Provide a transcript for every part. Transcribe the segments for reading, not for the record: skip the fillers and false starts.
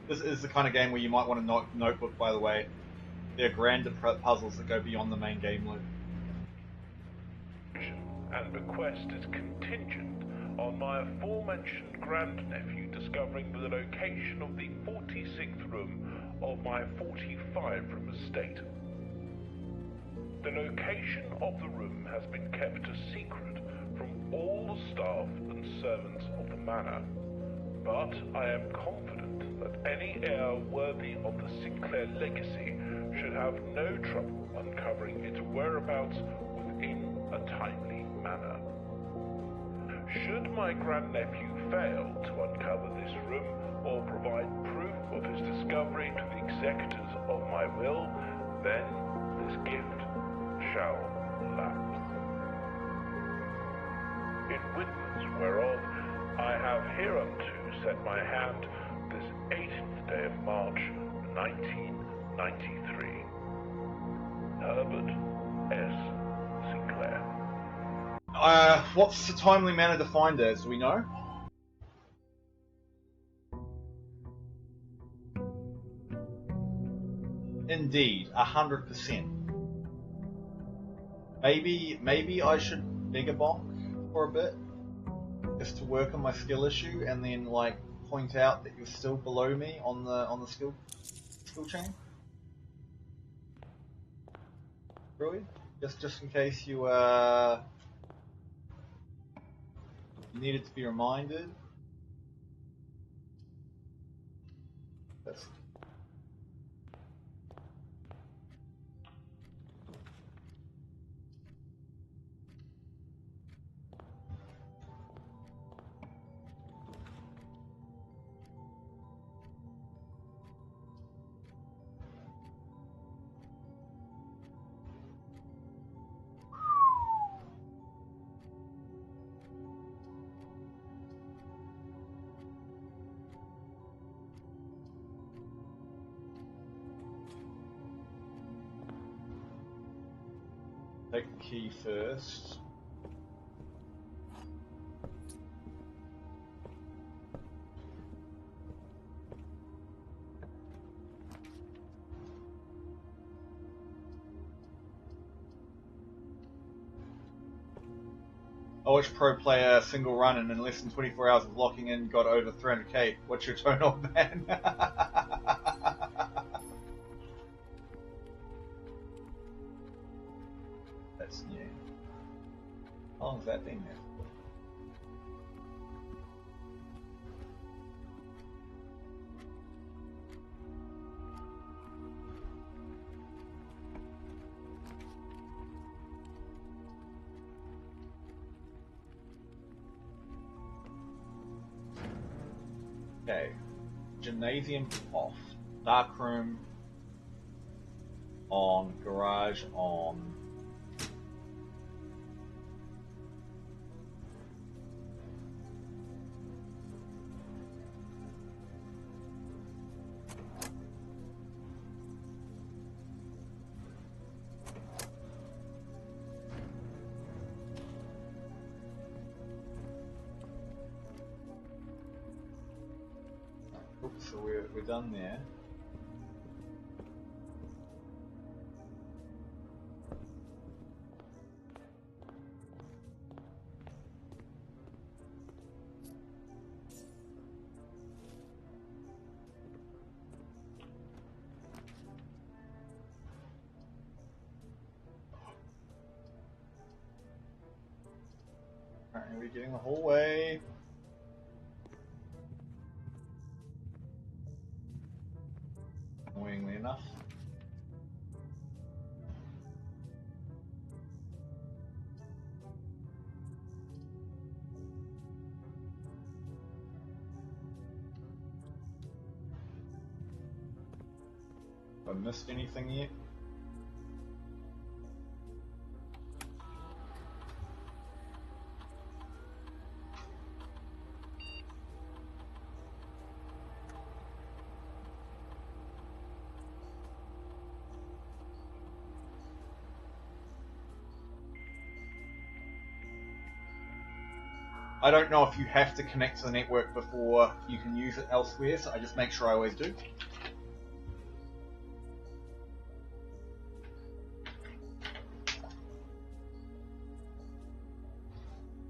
This is the kind of game where you might want a notebook, by the way. There are grander puzzles that go beyond the main game loop. And request is contingent on my aforementioned grandnephew discovering the location of the 46th room of my 45-room estate. The location of the room has been kept a secret from all the staff and servants of the manor, but I am confident that any heir worthy of the Sinclair legacy should have no trouble uncovering its whereabouts within a timely manner. Should my grandnephew fail to uncover this room or provide proof of his discovery to the executors of my will, then this gift shall lapse. In witness whereof I have hereunto set my hand this 18th day of March, 1993. Herbert S. Sinclair. What's the timely manner defined as? Do we know? Indeed, 100%. Maybe I should beg a bonk for a bit, just to work on my skill issue, and then like point out that you're still below me on the skill chain. Really? Just in case you needed to be reminded. That's take the key first. I watched pro player single run and in less than 24 hours of locking in got over 300k. What's your tone on that? That's new. How long has that been there? Okay, gymnasium off, dark room on, garage on. So we're done there. Alright, we're getting the whole way. Annoyingly enough. Have I missed anything yet? I don't know if you have to connect to the network before you can use it elsewhere, so I just make sure I always do.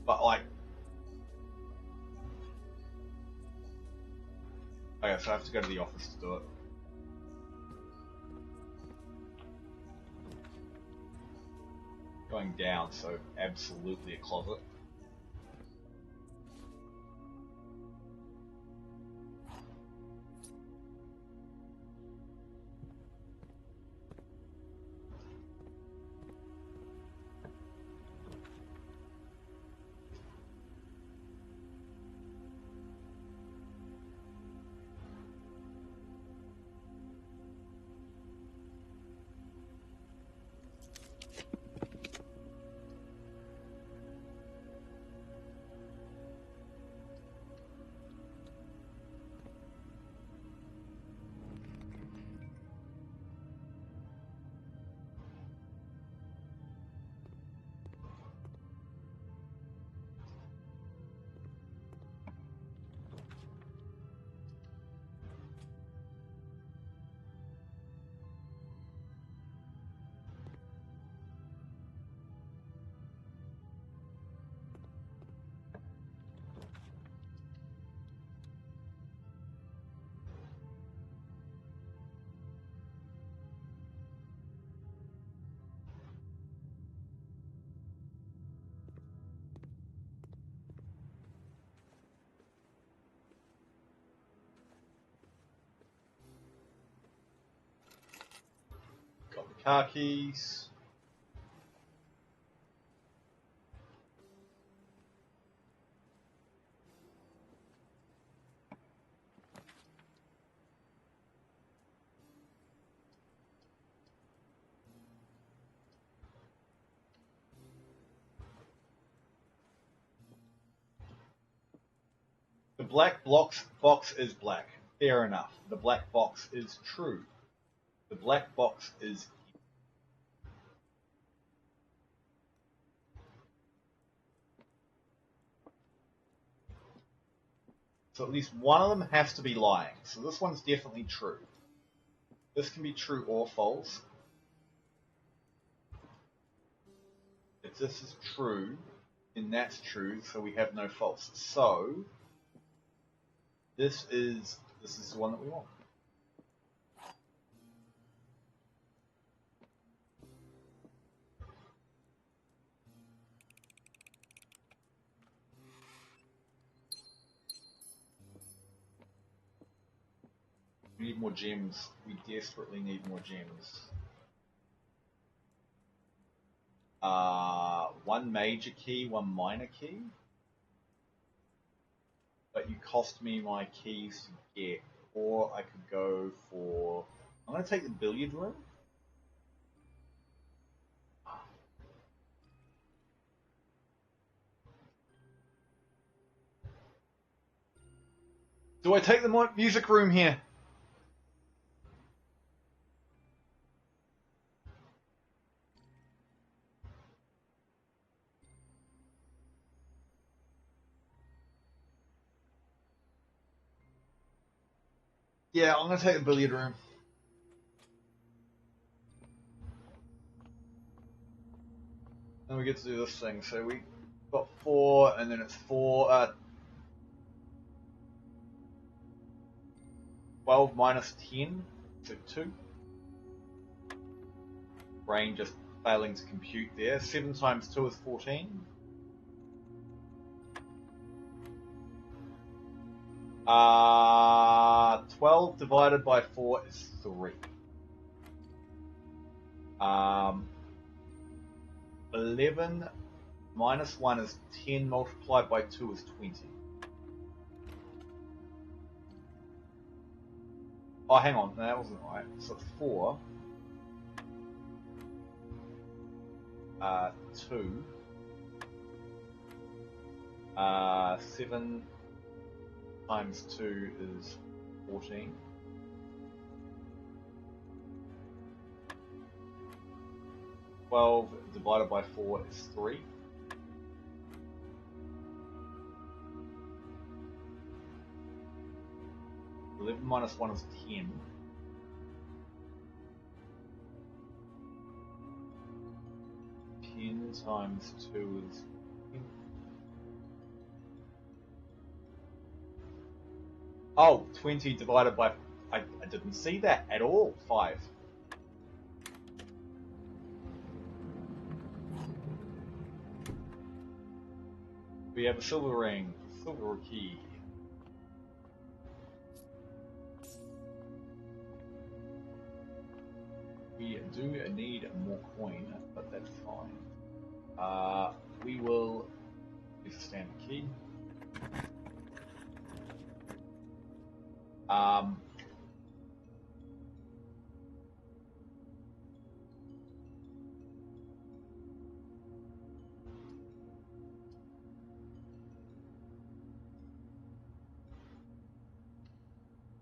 But like, okay, so I have to go to the office to do it. Going down, so absolutely a closet. Got the car keys. The black box is black. Fair enough. The black box is true. The black box is... So at least one of them has to be lying. So this one's definitely true. This can be true or false. If this is true, then that's true, so we have no false. So this is the one that we want. We need more gems. We desperately need more gems. One major key, one minor key. But you cost me my keys to get. Or I could go for... I'm going to take the billiard room. Do I take the music room here? Yeah, I'm going to take the billiard room. And we get to do this thing. So we got 4, and then it's 4... 12 minus 10, so 2. Brain just failing to compute there. 7 times 2 is 14. 12 divided by 4 is 3. 11 minus 1 is 10, multiplied by 2 is 20. Oh, hang on, no, that wasn't right. So it's 4, 2, 7 times 2 is 14. 12 divided by 4 is 3. 11 minus 1 is 10. Ten times 2 is 10. Oh, 20 divided by... I didn't see that at all. 5. We have a silver ring, silver key. We do need more coin, but that's fine. We will use a standard key.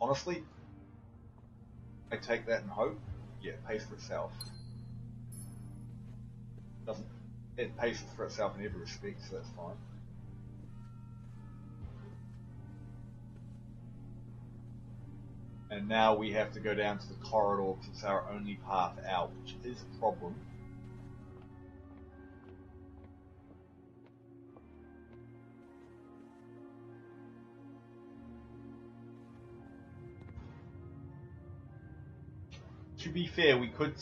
Honestly, I take that and hope. Yeah, it pays for itself. Doesn't it pays for itself in every respect, so that's fine. And now we have to go down to the corridor because it's our only path out, which is a problem. To be fair, we could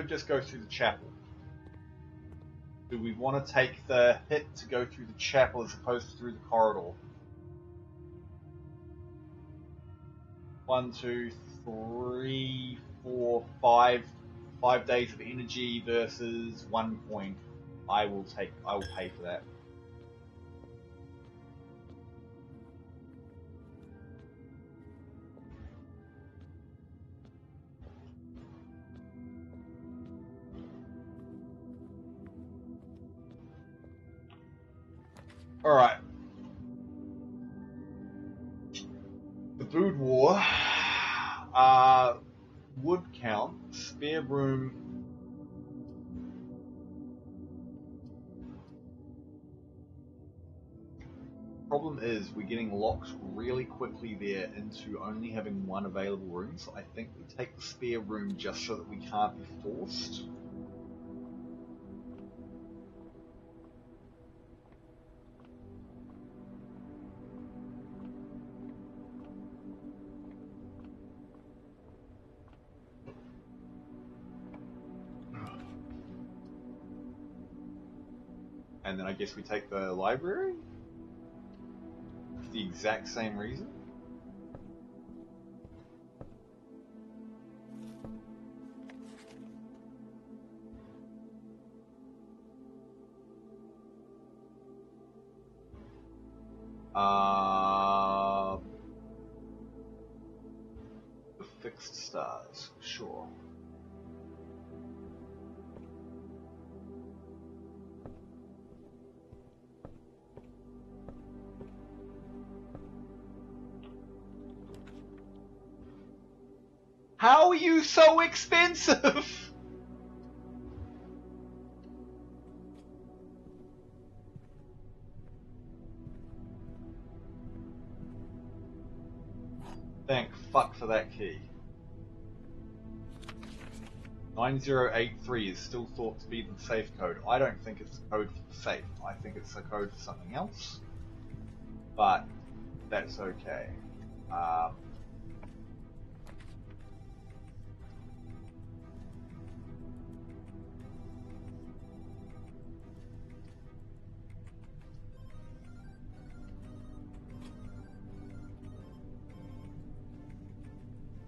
just go through the chapel. Do we want to take the hit to go through the chapel as opposed to through the corridor? 1, 2, 3, 4, 5 days of energy versus 1 point. I will pay for that. Alright. The boudoir. Wood count. Spare room. Problem is, we're getting locked really quickly there into only having one available room, so I think we take the spare room just so that we can't be forced. And then I guess we take the library? For the exact same reason? The fixed stars, sure. How are you so expensive? Thank fuck for that key. 9083 is still thought to be the safe code. I don't think it's the code for the safe. I think it's the code for something else. But that's okay.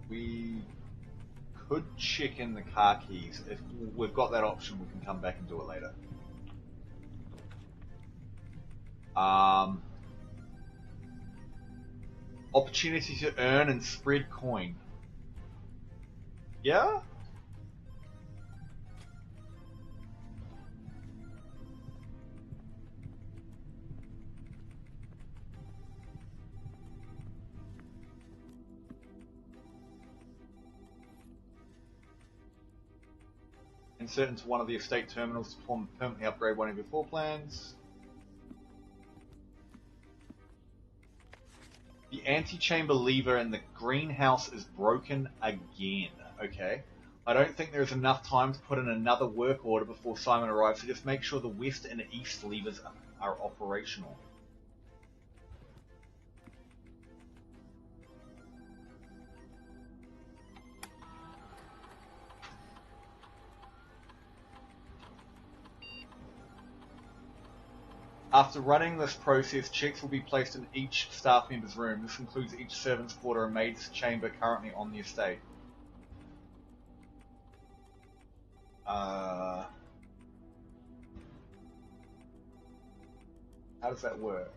We could check in the car keys. If we've got that option, we can come back and do it later. Opportunity to earn and spread coin. Yeah? Insert into one of the estate terminals to permanently upgrade one of your floor plans. The antechamber lever in the greenhouse is broken again. Okay. I don't think there's enough time to put in another work order before Simon arrives, so just make sure the west and east levers are operational. After running this process, checks will be placed in each staff member's room. This includes each servant's quarter and maid's chamber currently on the estate. How does that work?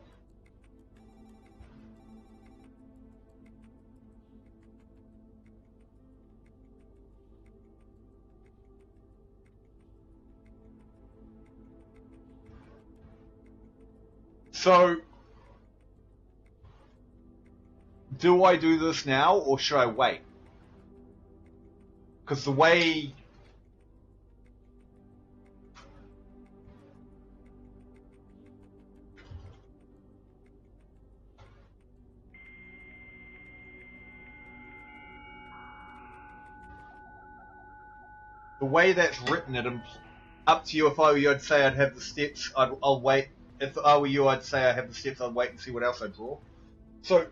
So, do I do this now or should I wait? Because the way... The way that's written, up to you. If I were you, I'd say I'd have the steps. I'll wait. If I were you, I'd say I have the steps. I'd wait and see what else I draw. So,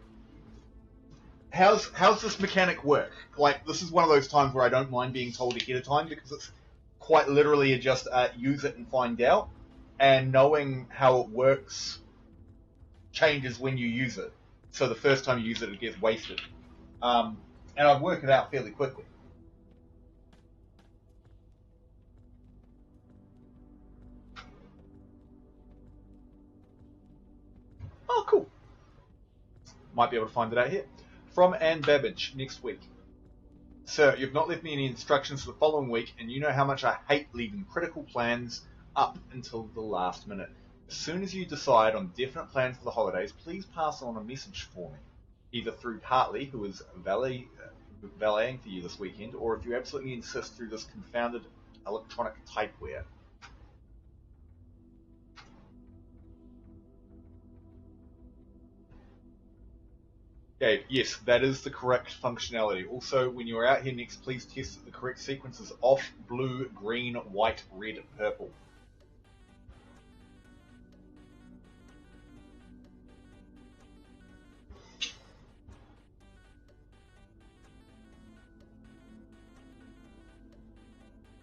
how's this mechanic work? Like, this is one of those times where I don't mind being told ahead of time because it's quite literally just use it and find out. And knowing how it works changes when you use it. So the first time you use it, it gets wasted. And I'd work it out fairly quickly. Oh, cool. Might be able to find it out here. From Anne Babbage, next week. Sir, you've not left me any instructions for the following week, and you know how much I hate leaving critical plans up until the last minute. As soon as you decide on definite plans for the holidays, please pass on a message for me, either through Hartley, who is valeting for you this weekend, or if you absolutely insist, through this confounded electronic typeware. Okay, yes, that is the correct functionality. Also, when you're out here next, please test that the correct sequence is off, blue, green, white, red, purple.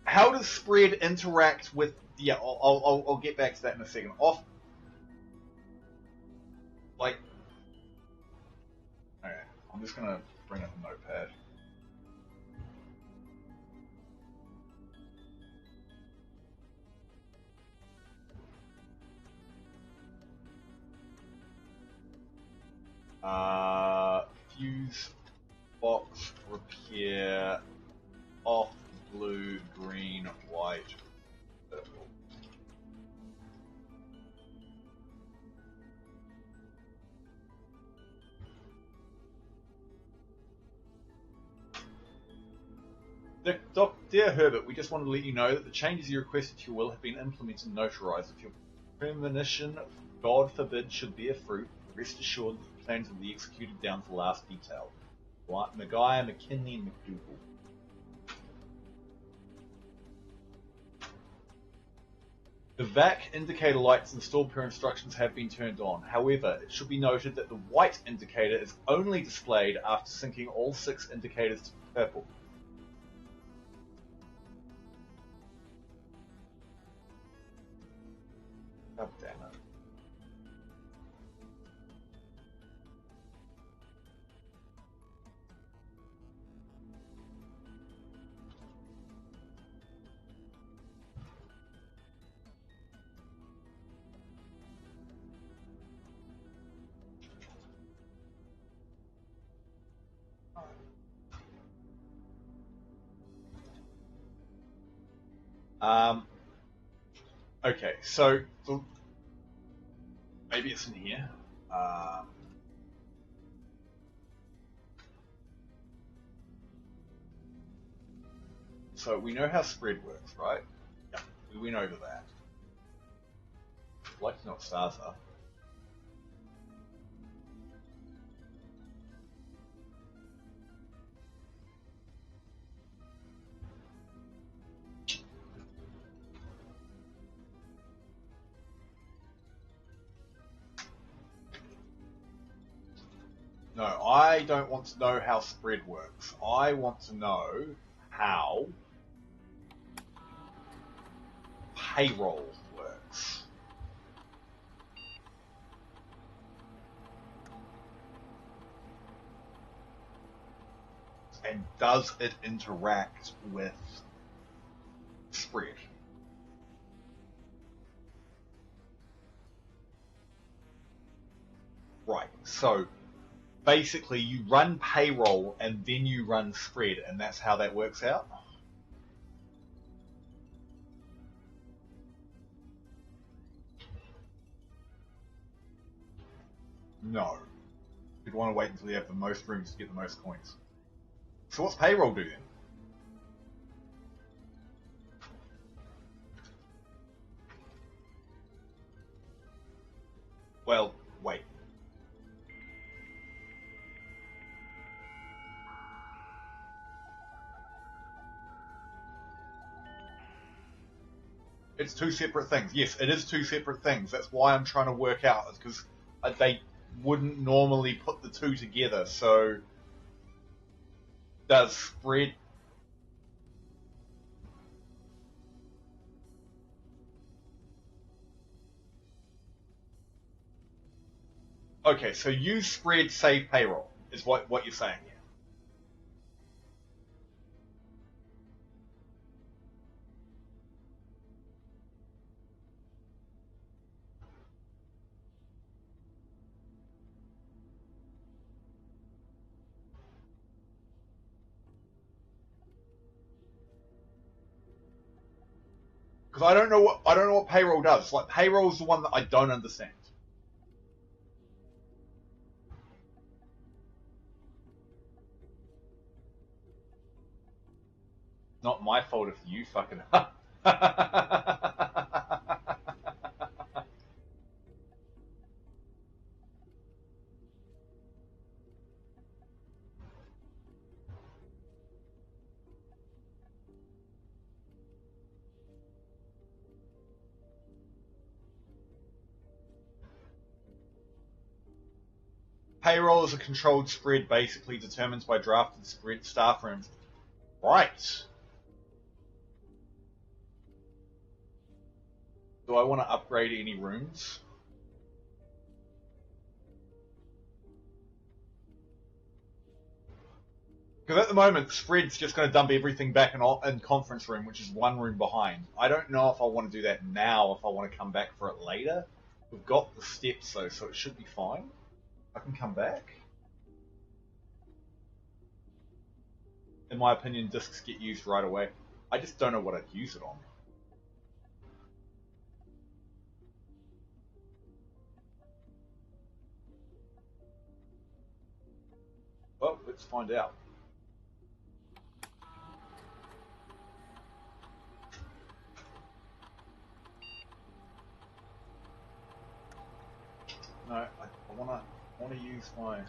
How does spread interact with... Yeah, I'll get back to that in a second. Off... Like... Okay, I'm just going to bring up a notepad. Fuse box repair off, blue, green, white, purple. Dear Herbert, we just wanted to let you know that the changes you requested to your will have been implemented and notarized. If your premonition, God forbid, should bear fruit, rest assured that the plans will be executed down to the last detail. What? Maguire, McKinley, and McDougall. The VAC indicator lights installed per instructions have been turned on. However, it should be noted that the white indicator is only displayed after syncing all 6 indicators to purple. God damn it. Okay, so maybe it's in here. So we know how spread works, right? Yeah, we went over that. I'd like to know what stars are. No, I don't want to know how spread works. I want to know how payroll works. And does it interact with spread? Right, so basically you run payroll and then you run spread, and that's how that works out? No. You'd want to wait until you have the most rooms to get the most coins. So what's payroll do then? Well, wait. It's two separate things. Yes, it is two separate things. That's why I'm trying to work out, is because they wouldn't normally put the two together. So does spread... Okay, so use spread, save payroll, is what you're saying here. Because I don't know what payroll does. Like, payroll is the one that I don't understand. Not my fault if you fucking up. Payroll is a controlled spread, basically determined by drafted spread staff rooms. Right. Do I want to upgrade any rooms? Because at the moment, spread's just going to dump everything back in conference room, which is one room behind. I don't know if I want to do that now, if I want to come back for it later. We've got the steps though, so it should be fine. I can come back. In my opinion, discs get used right away. I just don't know what I'd use it on. Well, let's find out. No, I wanna use my...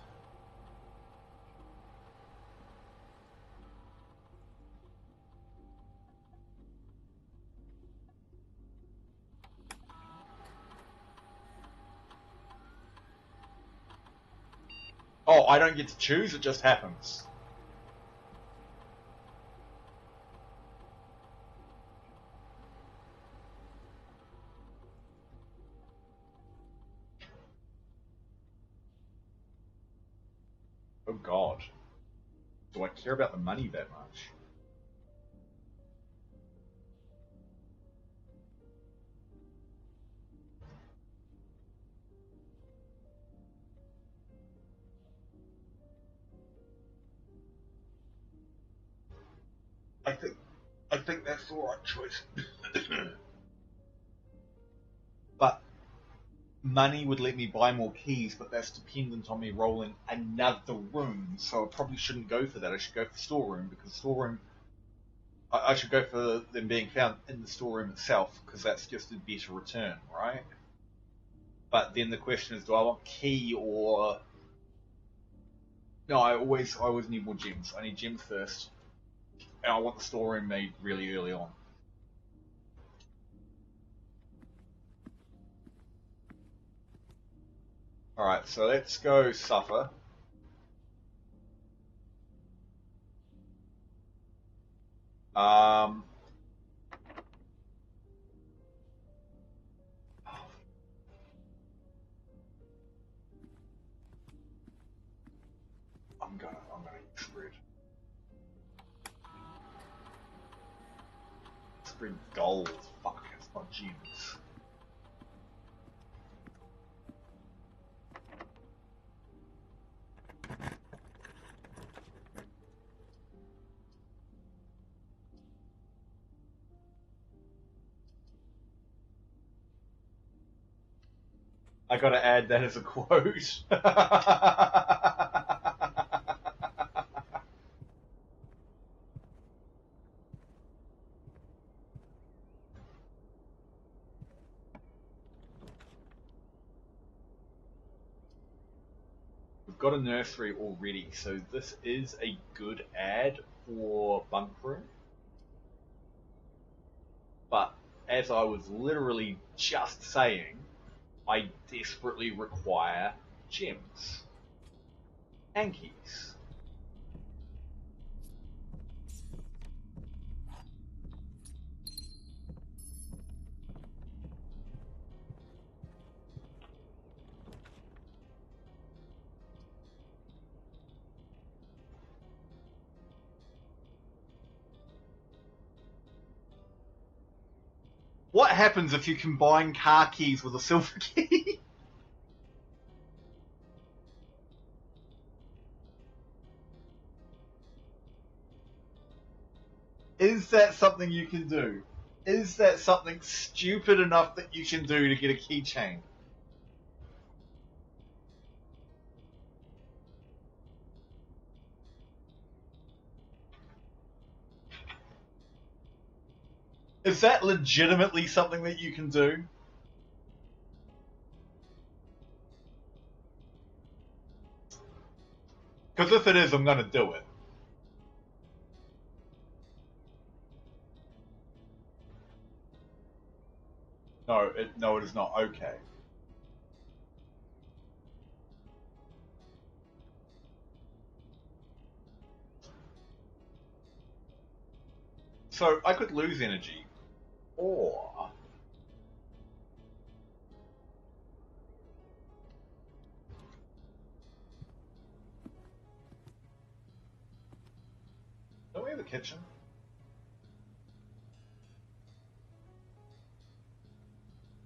Oh, I don't get to choose, it just happens. Oh god. Do I care about the money that much? I think that's the right choice. But money would let me buy more keys, but that's dependent on me rolling another room, so I probably shouldn't go for that. I should go for storeroom, because storeroom... I should go for them being found in the storeroom itself, because that's just a better return, right? But then the question is, do I want key or... No, I always need more gems. I need gems first. And I want the storeroom made really early on. Alright, so let's go suffer. Um, I'm gonna use spread. Spread gold. Fuck, it's not gems. I gotta add that as a quote. We've got a nursery already, so this is a good ad for bunk room. But as I was literally just saying, I desperately require gems and keys. What happens if you combine car keys with a silver key? Is that something you can do? Is that something stupid enough that you can do to get a keychain? Is that legitimately something that you can do? Because if it is, I'm gonna do it. No, it is not. Okay. So I could lose energy, or don't we have a kitchen?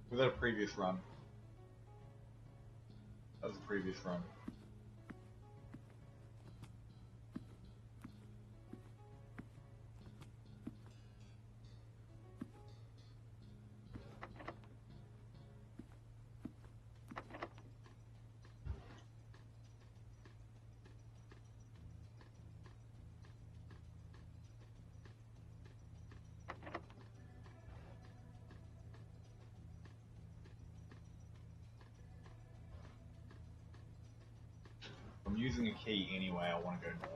Was that a previous run? That was a previous run. I'm using a key anyway, I want to go north.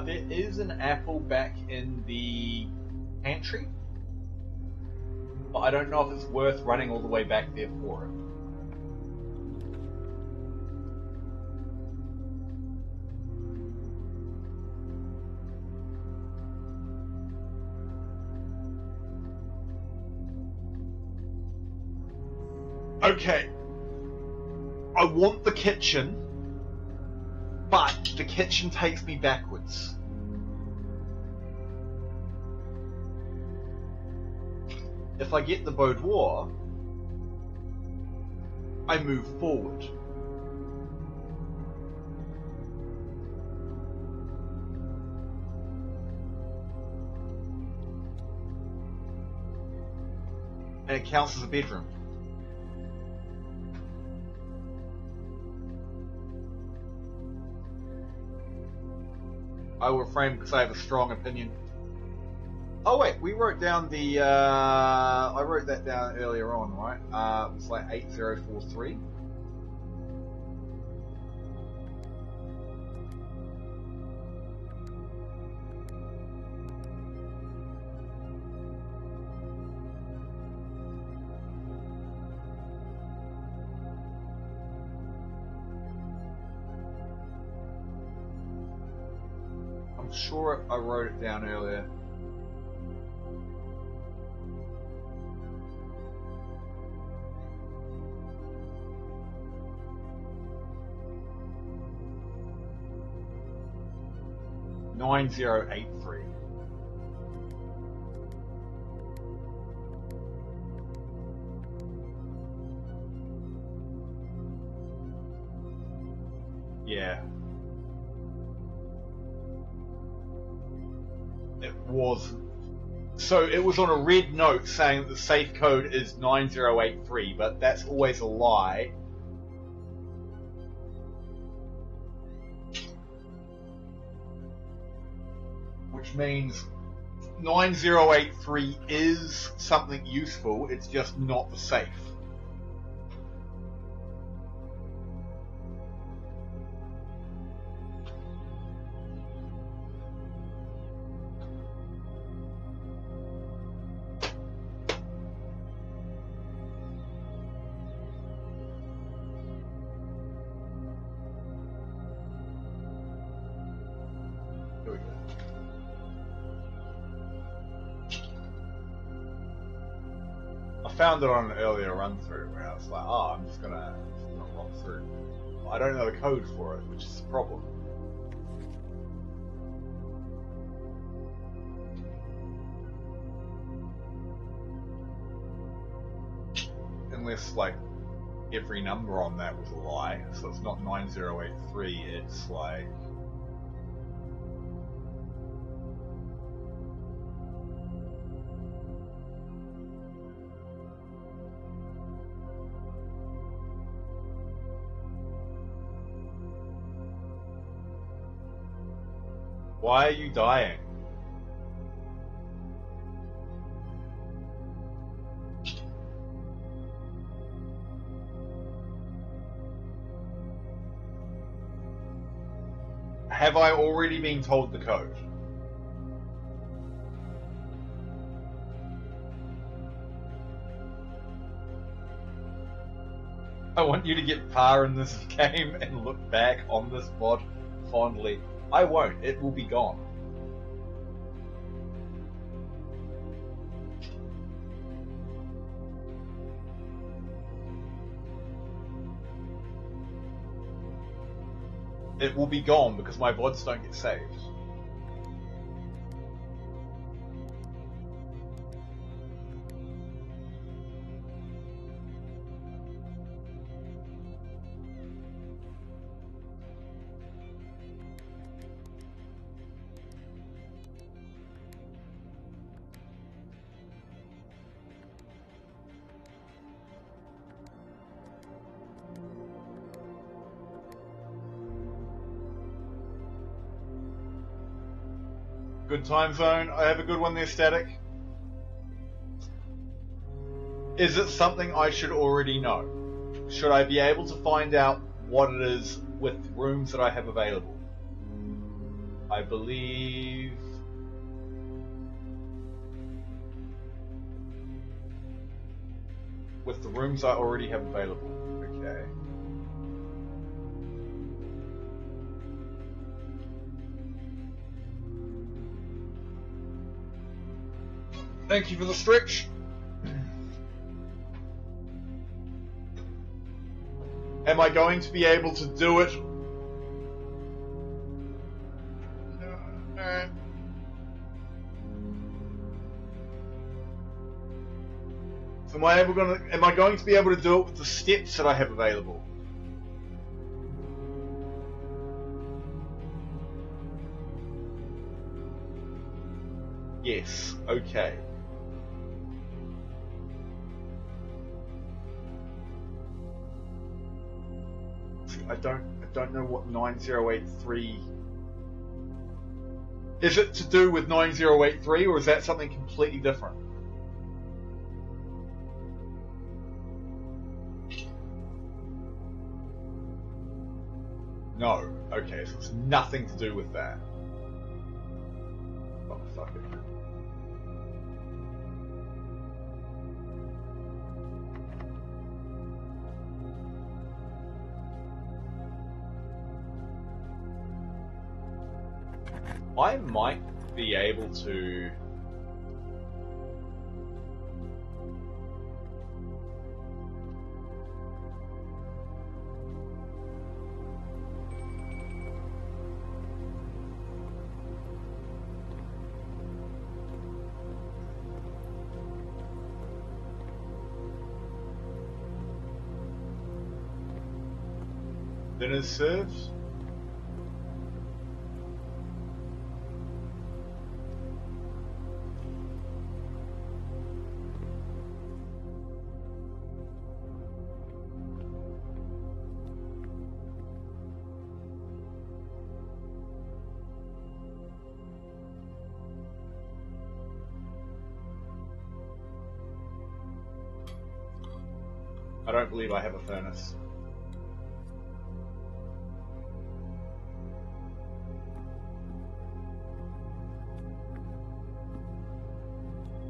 There is an apple back in the pantry, but I don't know if it's worth running all the way back there for it. Okay, I want the kitchen, but the kitchen takes me backwards. If I get the boudoir, I move forward. And it counts as a bedroom. I will refrain because I have a strong opinion. Oh wait, we wrote down the, I wrote that down earlier on, right? It was like 8043. I'm sure I wrote it down earlier. $9083. Yeah. It was. So it was on a red note saying that the safe code is 9083, but that's always a lie. Which means 9083 is something useful, it's just not the safe. Here we go. I found it on an earlier run through where I was like, oh, I'm just gonna rock through. I don't know the code for it, which is the problem. Unless, like, every number on that was a lie, so it's not 9083, it's like... Why are you dying? Have I already been told the code? I want you to get far in this game and look back on this mod fondly. I won't, it will be gone. It will be gone because my VODs don't get saved. Good time zone. I have a good one there, Static. Is it something I should already know? Should I be able to find out what it is with rooms that I have available? I believe... with the rooms I already have available. Okay. Thank you for the stretch. Am I going to be able to do it? No. So am I going to be able to do it with the steps that I have available? Yes. Okay. I don't know what 9083 Is it to do with 9083 or is that something completely different? No. Okay, so it's nothing to do with that. Oh, fuck it. I might be able to... Dinner's served? I don't believe I have a furnace.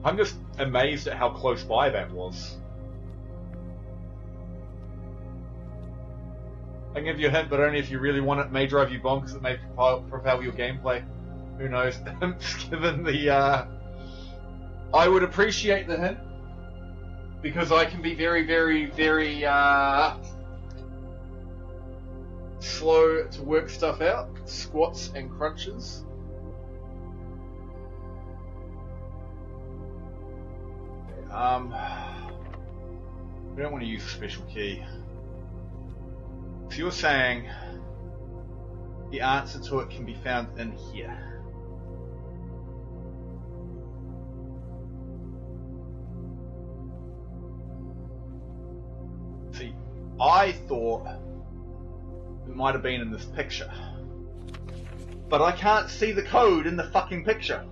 I'm just amazed at how close by that was. I can give you a hint, but only if you really want it. May drive you bonkers, it may propel your gameplay. Who knows? Given the, I would appreciate the hint, because I can be very, very, very, slow to work stuff out. Squats and crunches. We don't want to use a special key. So you're saying the answer to it can be found in here. See, I thought it might have been in this picture. But I can't see the code in the fucking picture.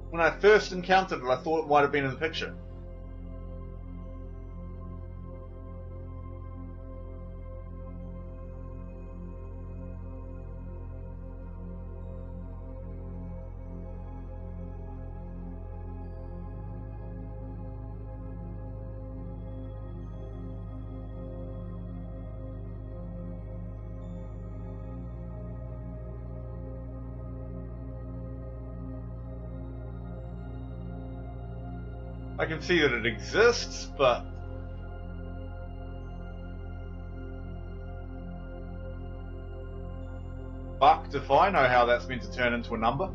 When I first encountered it, I thought it might have been in the picture. I can see that it exists, but fucked if I know how that's meant to turn into a number.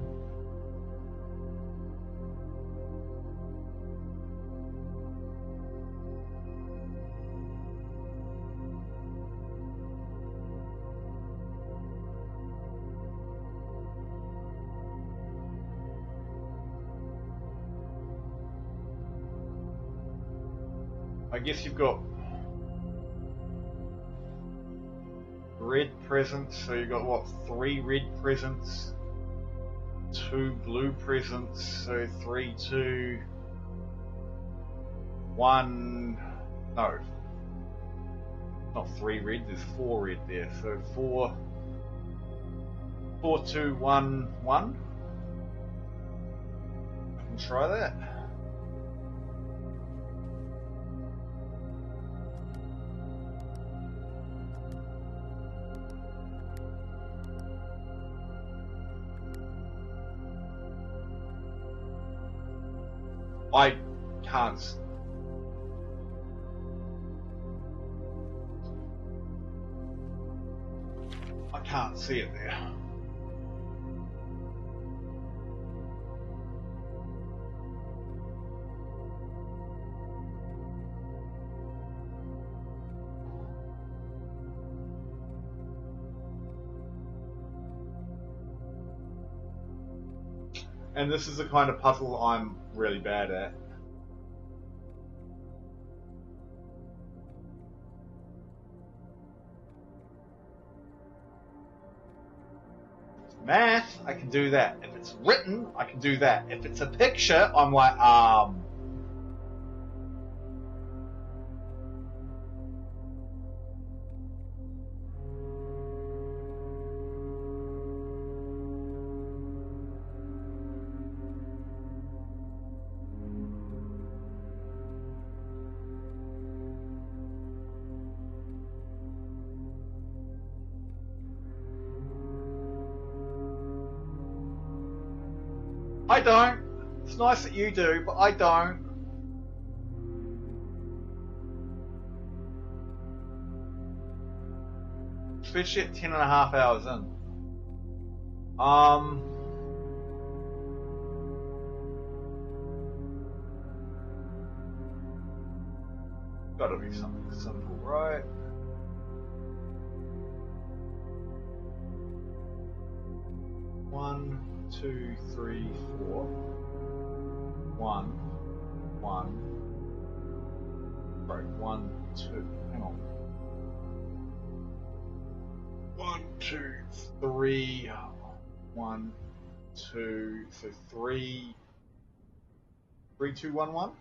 I guess you've got red presents, so you've got what, 3 red presents, 2 blue presents, so 3, 2, 1, no, not 3 red, there's 4 red there, so 4, 4, 2, 1, 1. I can try that. I can't. I can't see it there. And this is the kind of puzzle I'm really bad at. math, I can do that. If it's written, I can do that. If it's a picture, I'm like, I don't. It's nice that you do, but I don't. Especially at 10.5 hours in. Gotta be something simple, right? One, two, three, four. One. Right, 1, 2. Hang on. 1, 2, 3. 1, 2. So 3. 3, 2, 1, 1.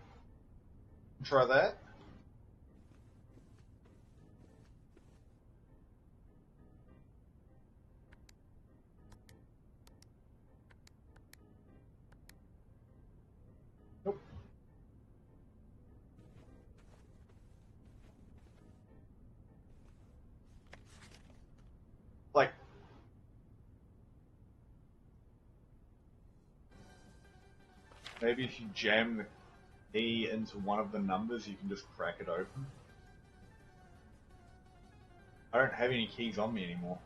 Try that. Nope. Like, maybe if you jam the key into one of the numbers, you can just crack it open. I don't have any keys on me anymore.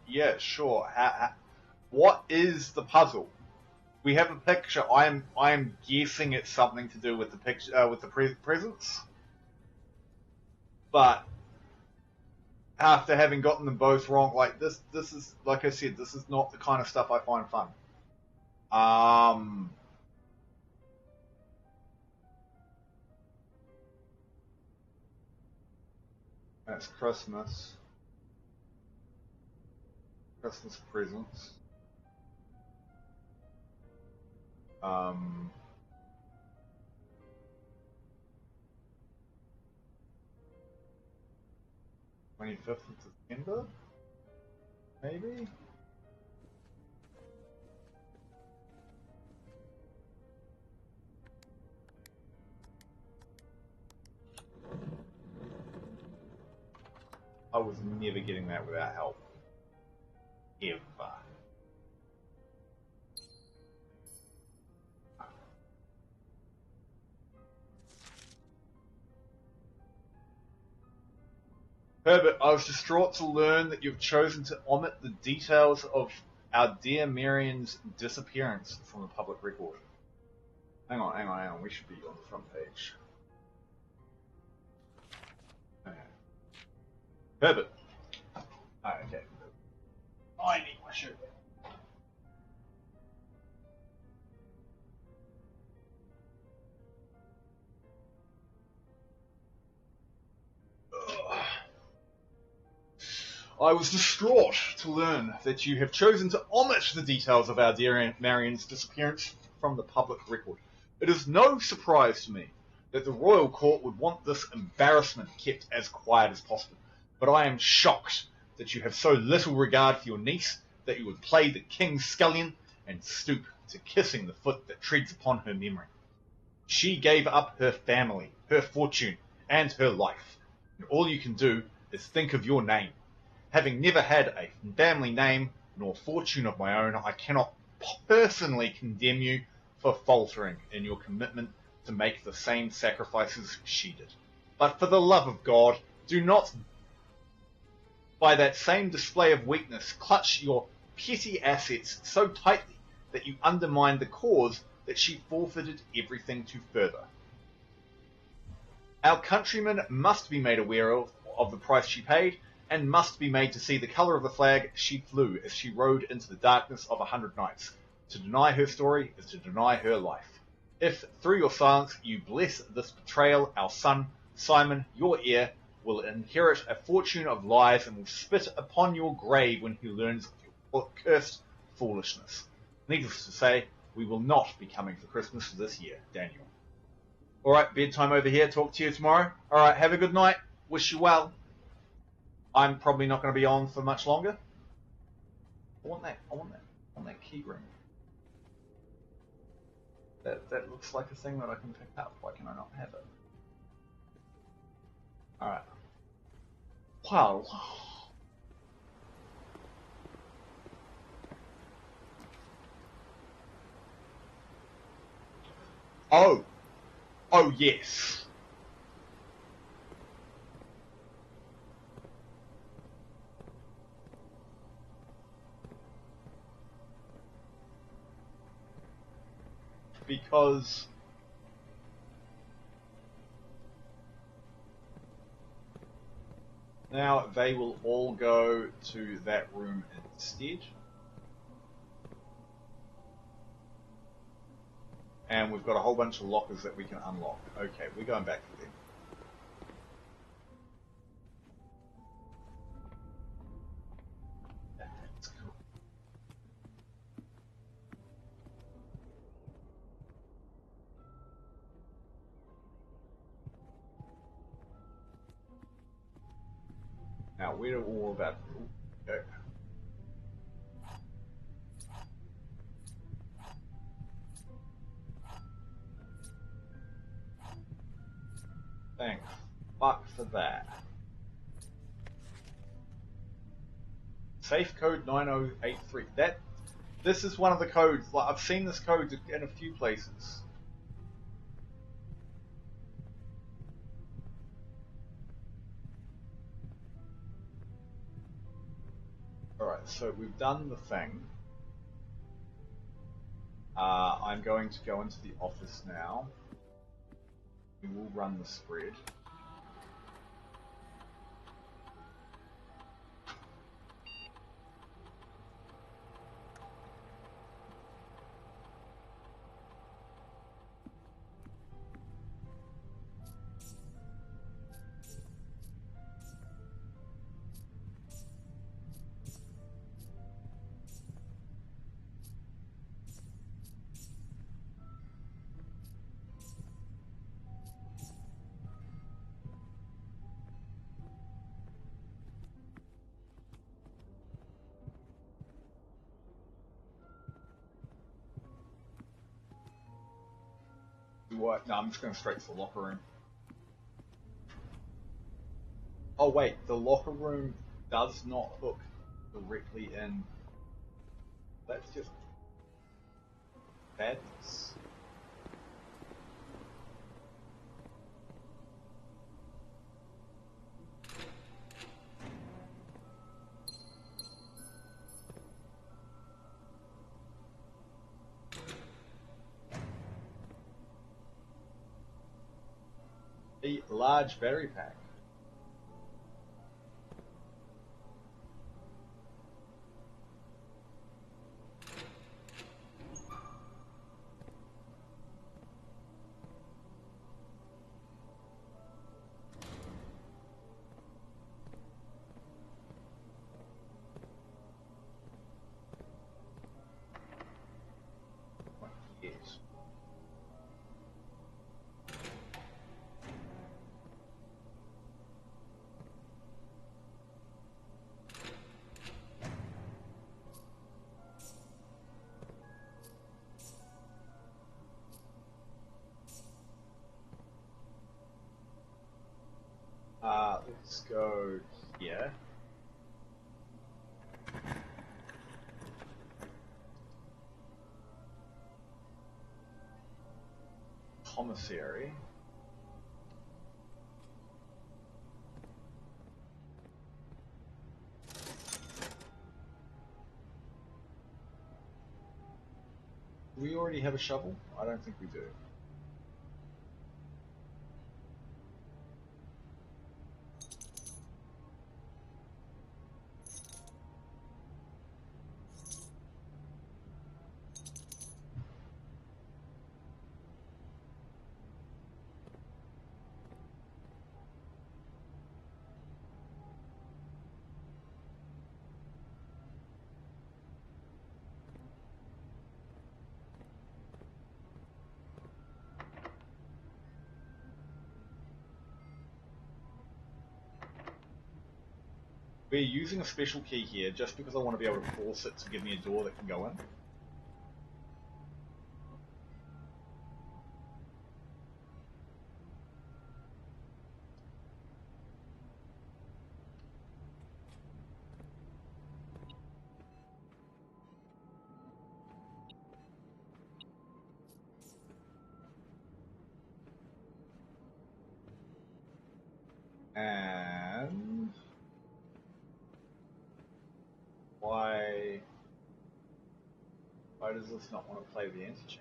Yeah, sure. What is the puzzle? We have a picture. I am guessing it's something to do with the picture, with the presents. But after having gotten them both wrong, like this is, like I said, this is not the kind of stuff I find fun. That's Christmas. Christmas presents. 25th of December, maybe? I was never getting that without help. Ever. Herbert, I was distraught to learn that you've chosen to omit the details of our dear Marian's disappearance from the public record. Hang on. We should be on the front page. Okay. Herbert. Okay. I need my shirt. I was distraught to learn that you have chosen to omit the details of our dear Aunt Marian's disappearance from the public record. It is no surprise to me that the royal court would want this embarrassment kept as quiet as possible, but I am shocked that you have so little regard for your niece that you would play the king's scullion and stoop to kissing the foot that treads upon her memory. She gave up her family, her fortune, and her life, and all you can do is think of your name. Having never had a family name nor fortune of my own, I cannot personally condemn you for faltering in your commitment to make the same sacrifices she did. But for the love of God, do not, by that same display of weakness, clutch your petty assets so tightly that you undermined the cause that she forfeited everything to further. Our countrymen must be made aware of the price she paid, and must be made to see the colour of the flag she flew as she rode into the darkness of 100 nights. To deny her story is to deny her life. If, through your silence, you bless this betrayal, our son, Simon, your heir, will inherit a fortune of lies and will spit upon your grave when he learns of your cursed foolishness. Needless to say, we will not be coming for Christmas this year, Daniel. Alright, bedtime over here. Talk to you tomorrow. Alright, have a good night. Wish you well. I'm probably not going to be on for much longer. I want that key ring. That looks like a thing that I can pick up. Why can I not have it? Alright. Wow. Oh. Oh, yes. Because now they will all go to that room instead. And we've got a whole bunch of lockers that we can unlock. Okay, we're going back to them. That's cool. Now, we're all about to go. Thanks. Fuck for that. Safe code 9083. This is one of the codes. Like, I've seen this code in a few places. Alright, so we've done the thing. I'm going to go into the office now. We will run the spread. What? No, I'm just going straight to the locker room. Oh wait, the locker room does not hook directly in. That's just badness. A large battery pack. Yes. Let's go here. Commissary. we already have a shovel? I don't think we do. We're using a special key here just because I want to be able to force it to give me a door that can go in. And why does this not want to play the interchange?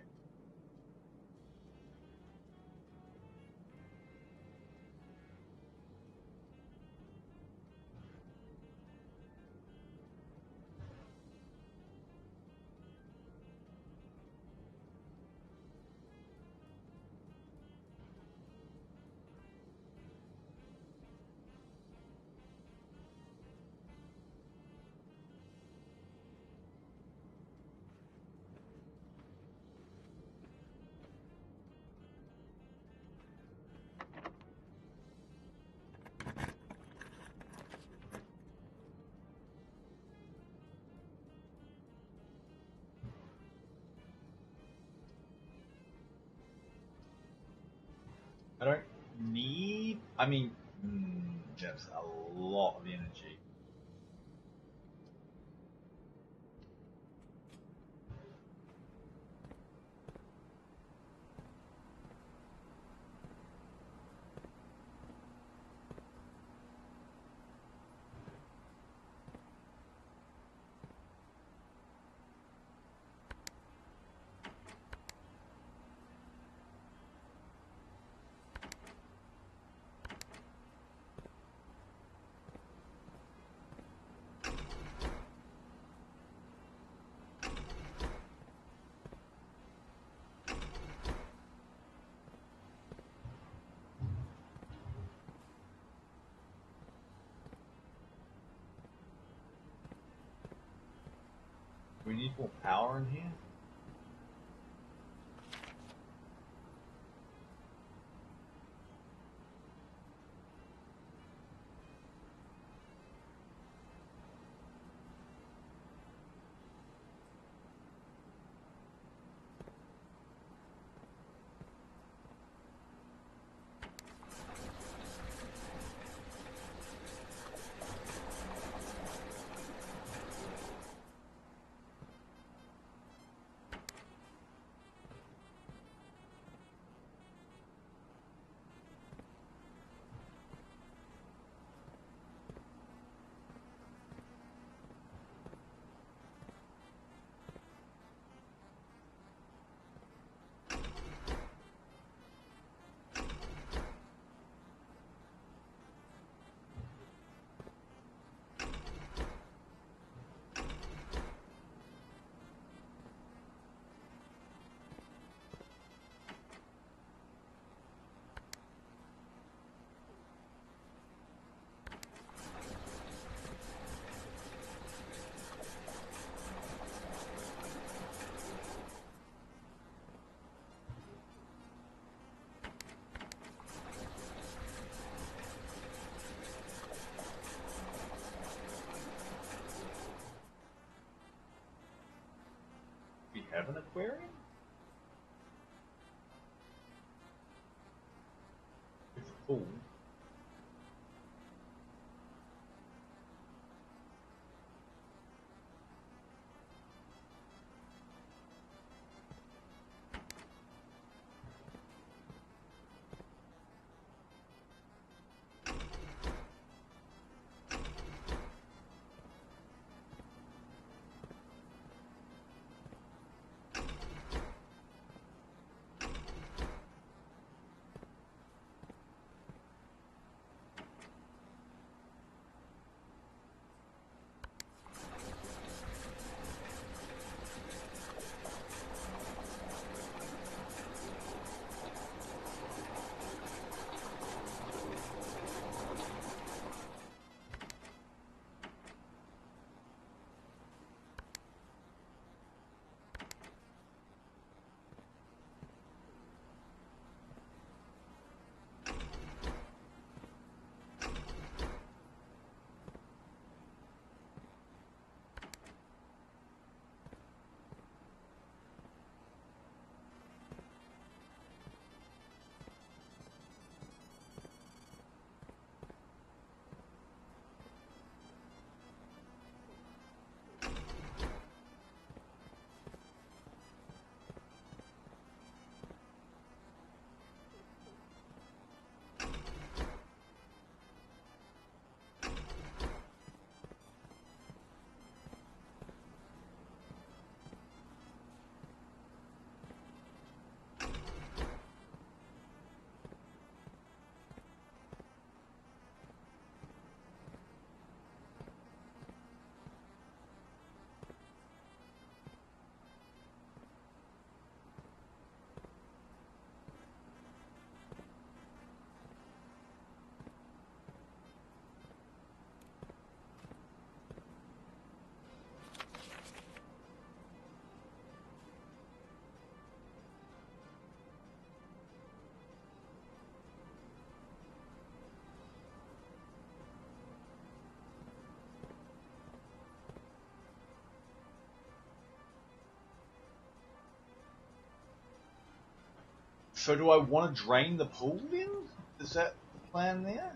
I don't need. I mean, that's a lot of energy. We need more power in here. We have an aquarium? It's a pool. So do I want to drain the pool then? Is that the plan there?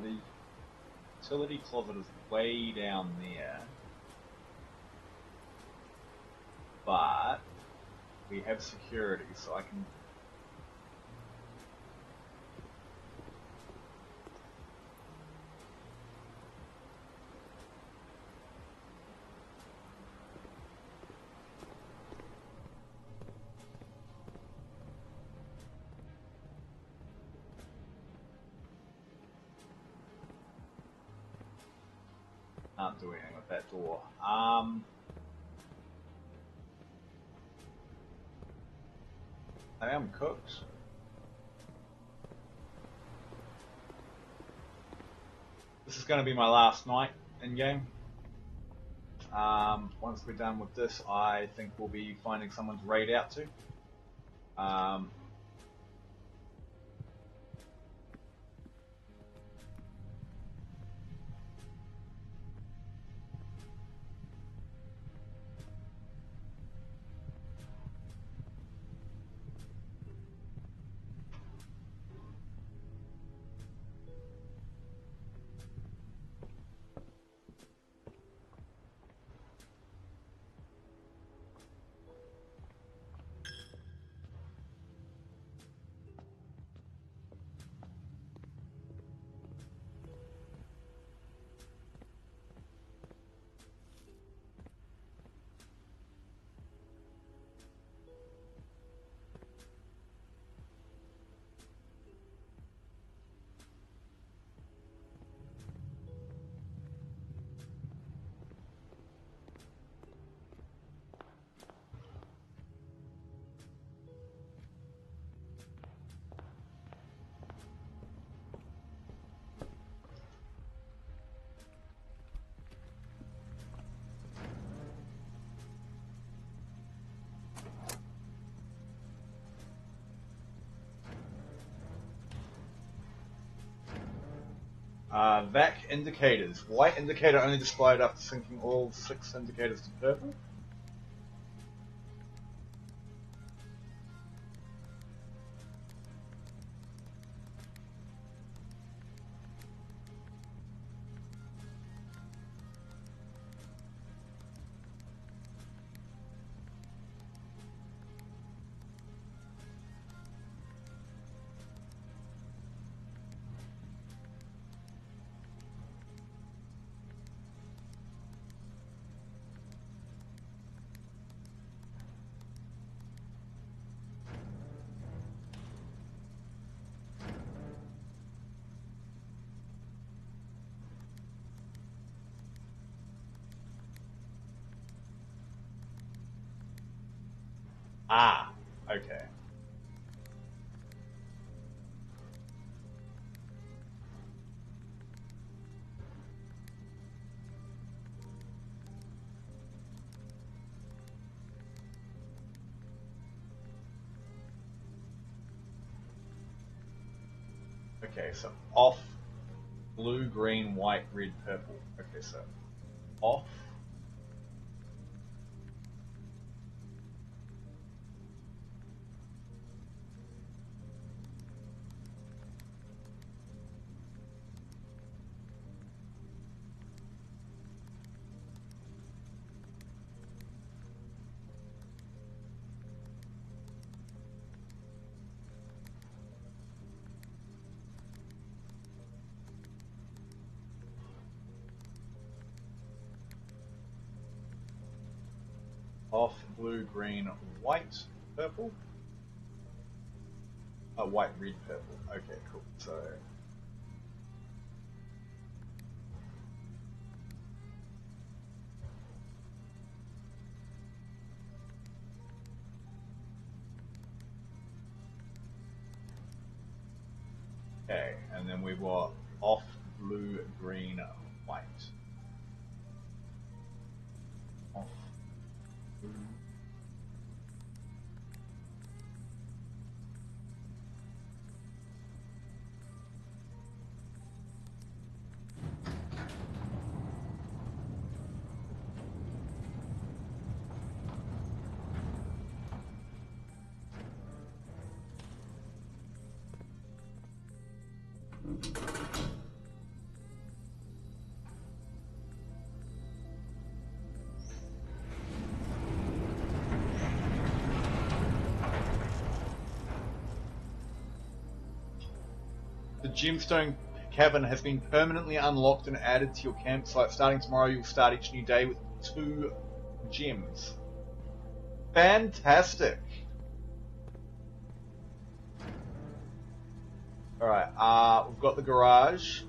The utility closet is way down there, but we have security, so I can. Can't do anything with that door. I am cooked. This is going to be my last night in game. Once we're done with this, I think we'll be finding someone to raid out to. VAC indicators. White indicator only displayed after syncing all 6 indicators to purple. Ah, okay. Okay, so off, blue, green, white, red, purple. Okay, so off. Off, blue, green, white, purple. White, red, purple. Okay, cool. So okay, and then we've got off, blue, green, white. Off, blue. The gemstone cavern has been permanently unlocked and added to your campsite. Starting tomorrow, you'll start each new day with 2 gems. Fantastic! Alright, we've got the garage.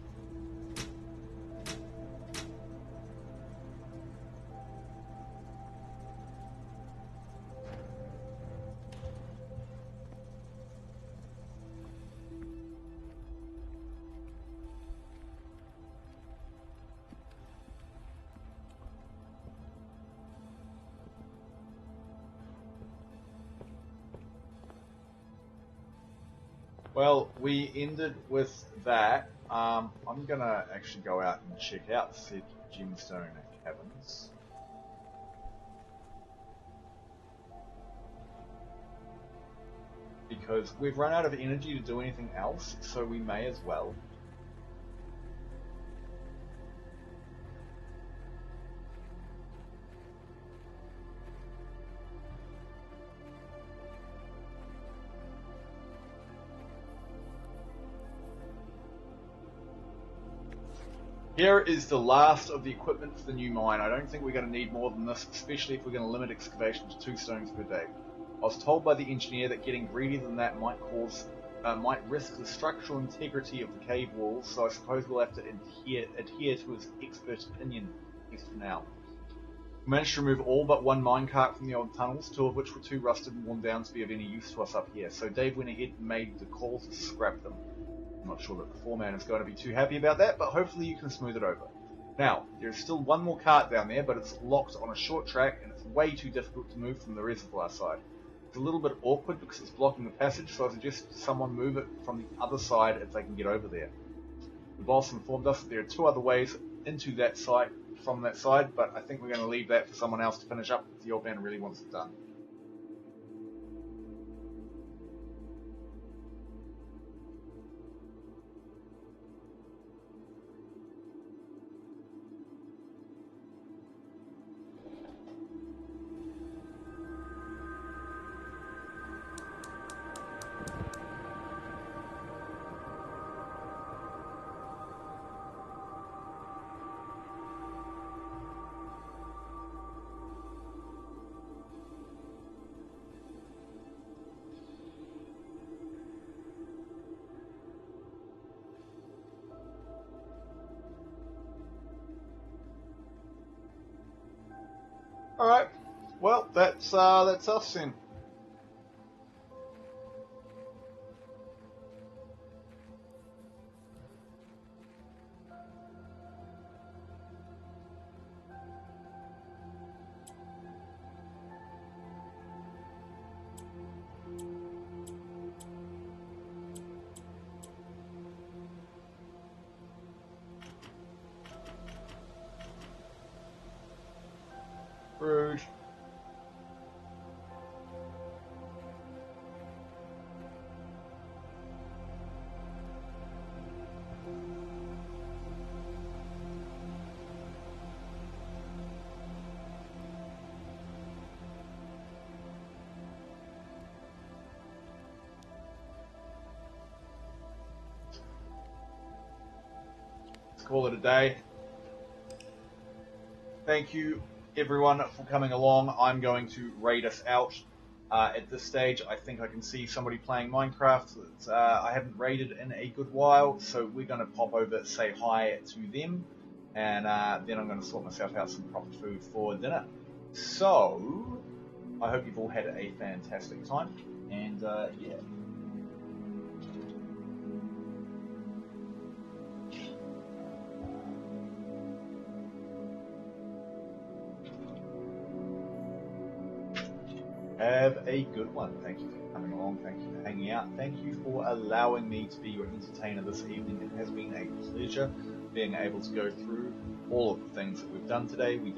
Well, we ended with that. I'm gonna actually go out and check out said gemstone caverns. Because we've run out of energy to do anything else, so we may as well. Here is the last of the equipment for the new mine. I don't think we're going to need more than this, especially if we're going to limit excavation to 2 stones per day. I was told by the engineer that getting greedier than that might risk the structural integrity of the cave walls, so I suppose we'll have to adhere to his expert opinion, at least for now. We managed to remove all but 1 minecart from the old tunnels, 2 of which were too rusted and worn down to be of any use to us up here, so Dave went ahead and made the call to scrap them. I'm not sure that the foreman is going to be too happy about that, but hopefully you can smooth it over. Now, there's still 1 more cart down there, but it's locked on a short track and it's way too difficult to move from the reservoir side. It's a little bit awkward because it's blocking the passage, so I suggest someone move it from the other side if they can get over there. The boss informed us that there are 2 other ways into that site from that side, but I think we're going to leave that for someone else to finish up if the old man really wants it done. Alright, well, that's us then. Rude. Let's call it a day. Thank you everyone for coming along. I'm going to raid us out. At this stage, I think I can see somebody playing Minecraft that I haven't raided in a good while, so we're going to pop over, say hi to them, and then I'm going to sort myself out some proper food for dinner. So, I hope you've all had a fantastic time, and yeah. Have a good one. Thank you for coming along. Thank you for hanging out. Thank you for allowing me to be your entertainer this evening. It has been a pleasure being able to go through all of the things that we've done today. We